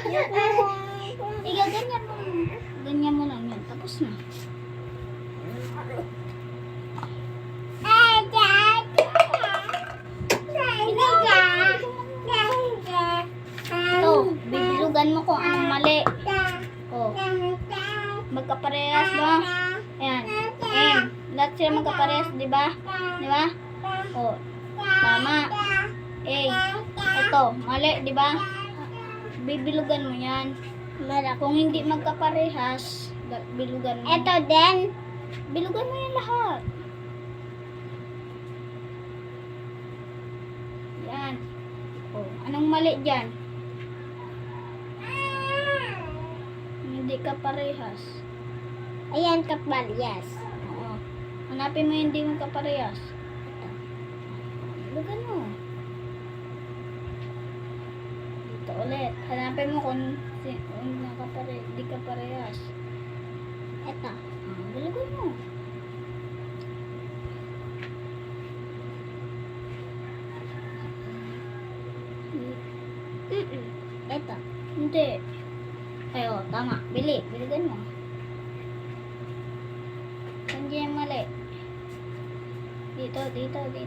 Ikaw, ganyan mo. Ganyan mo lang yun. Tapos na. Ito, bibilugan mo kung anong mali. Oh. Magkaparehas ba? Ayan. Ayan. Lahat sila magkaparehas, di ba? Di ba? Oh. Tama. Ito, mali, di ba? Bibilugan mo yan. Kung hindi magkaparehas, bilugan mo. Ito din. Bilugan mo yan lahat. Yan. Oh, anong mali dyan? Hindi ka parehas. Ayan, kapalyas. Oo. Hanapin mo yung hindi mo kaparehas. Ito. Bilugan mo. Dito ulit. Hanapin mo kung hindi ka parehas. Ito. Bilugan mo. Ito. Hindi. Ayo, tama. Biligan mo. Hindi yung mali. Dito. Ito, hindi.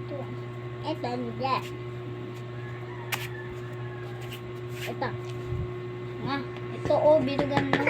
Ito. Nga. Ito, biligan mo.